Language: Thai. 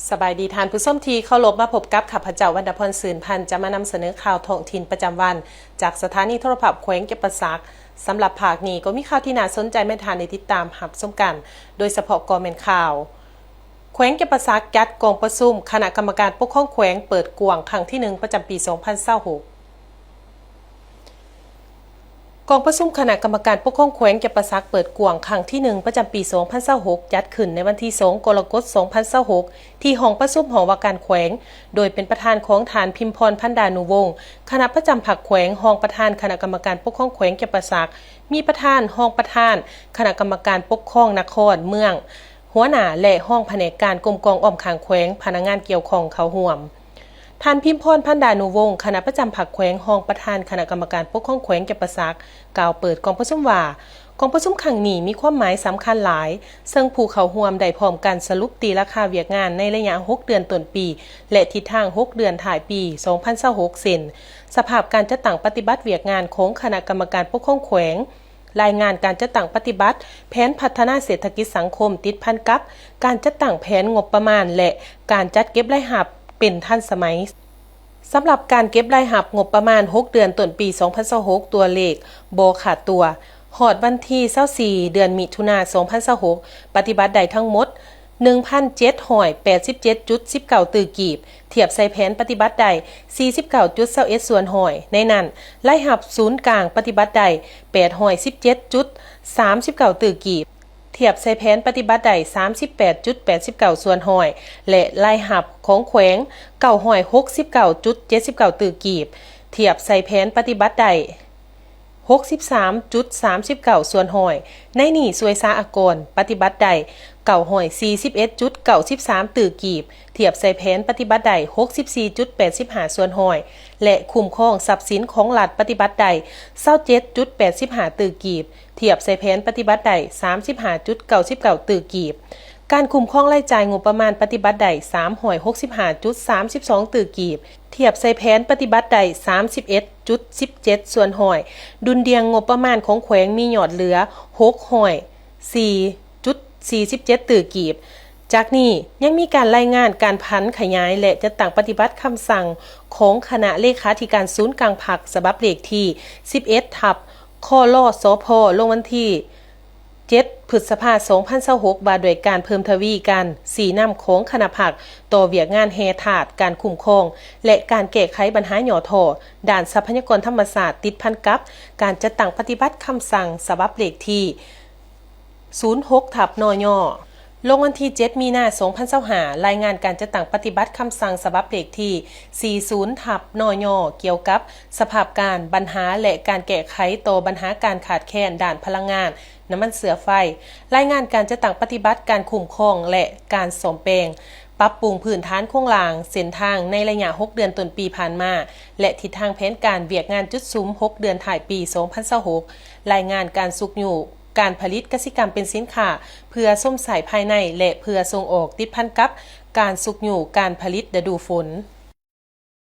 สบายดีทานผู้ส้มทีเข้ารบมาพบกับข้าพเจ้าวรรณพรสื่นพันธ์จะมานำเสนอข่าวท้องถิ่นประจำวันจากสถานีโทรทัศน์แขวงเก็บประซักสำหรับภาคนี้ก็มีข่าวที่น่าสนใจไม่ทานในติดตามหับส้มกันโดยเฉพาะกองเมนข่าวแขวงเก็บประซักยัดกองประชุมคณะกรรมการปกครองแขวงเปิดกวางครั้งที่1ประจำปี2026กองประชุมคณะกรรมการปกครองแขวงเก็บประซักเปิดกวางครั้งที่1ประจำปี2026จัดขึ้นในวันที่2กรกฎาคม2026ที่ห้องประชุมหอว่าการแขวงโดยเป็นประธานของฐานพิมพรพันดานุวงศ์คณะประจำผักแขวงห้องประธานคณะกรรมการปกครองแขวงเก็บประซักมีประธานห้องประธานคณะกรรมการปกครองนครเมืองหัวหน้าและห้องแผนกการกรมกองอ้อมข้างแขวงพนักงานเกี่ยวข้องเข้าร่วมท่านพิมพรพันดานุวงศ์คณะประจำผักแขวงห้องประธานคณะกรรมการปกครองแขวงเก็บประซักกล่าวเปิดกองประชุมว่ากองประชุมครั้งนี้มีความหมายสำคัญหลายซึ่งผู้เข้าร่วมได้พร้อมกันสรุปตีราคาเวียกงานในระยะ6เดือนต้นปีและทิศทาง6เดือนท้ายปี2026เส้นสภาพการจัดตั้งปฏิบัติเวียกงานของคณะกรรมการปกครองแขวงรายงานการจัดตั้งปฏิบัติแผนพัฒนาเศรษฐกิจสังคมติดพันกับการจัดตั้งแผนงบประมาณและการจัดเก็บรายรับเป็นทันสมัยสำหรับการเก็บรายรับงบประมาณ6เดือนต้นปี2026ตัวเลขบ่ขาดตัวฮอดวันที่24เดือนมิถุนายน2026ปฏิบัติได้ทั้งหมด 1,787.19 ตือกีบเทียบใส่แผนปฏิบัติได้ 49.21 ส่วนหอยในนั้นรายรับศูนย์กลางปฏิบัติได้ 817.39 ตือกีบเทียบใส่แผนปฏิบัติได้ 38.89 ส่วนหอยและรายรับของแขวง969.79 ตือกีบเทียบใส่แผนปฏิบัติได้ 63.39 ส่วนหอยในนี่สวยซาอากรปฏิบัติได้941.93 ตือกีบเทียบใส่แผนปฏิบัติได้ 64.85 ส่วนหอยและคุ้มครองทรัพย์สินของรัฐปฏิบัติได้27.85 ตือกีบเทียบใส่แผนปฏิบัติได้ 35.99 ตือกีบการคุ้มครองรายจ่ายงบประมาณปฏิบัติได้365.32 ตือกีบเทียบใส่แผนปฏิบัติได้31.17 ส่วนหอยดุลเดียงงบประมาณของแขวงมียอดเหลือ6หอย 4.47 ตือกีบจากนี้ยังมีการรายงานการพันขยายและจัดตั้งปฏิบัติคำสั่งของคณะเลขาธิการศูนย์กลางผักฉบับเลขที่11ทับคลสพลงวันที่7 พฤษภาคม 2026ว่าด้วยการเพิ่มทวีการสีน้ำของคณะผักต่อเวียกงานแฮถาดการคุ้มครองและการแก้ไขปัญหาหย่อท่อด้านทรัพยากรธรรมศาสตร์ติดพันกับการจัดตั้งปฏิบัติคำสั่งฉบับเลขที่06ทับนยลงวันที่7 มีนาคม 2025รายงานการจัดตั้งปฏิบัติคำสั่งฉบับเลขที่40ทับนยเกี่ยวกับสภาพการปัญหาและการแก้ไขต่อปัญหาการขาดแคลนด้านพลังงานน้ำมันเสือไฟรายงานการจัดตั้งปฏิบัติการคุ้มครองและการซ่อมแปลงปรับปรุงพื้นฐานโครงหลังเส้นทางในระยะ6เดือนต้นปีผ่านมาและทิศทางแผนการเวียกงานจุดซุ้ม6เดือนท้ายปี2026รายงานการสุกอยู่การผลิตกสิกรรมเป็นสินค้าเพื่อส่งขายภายในและเพื่อส่งออกติดพันกับการสุกอยู่การผลิตฤดูฝน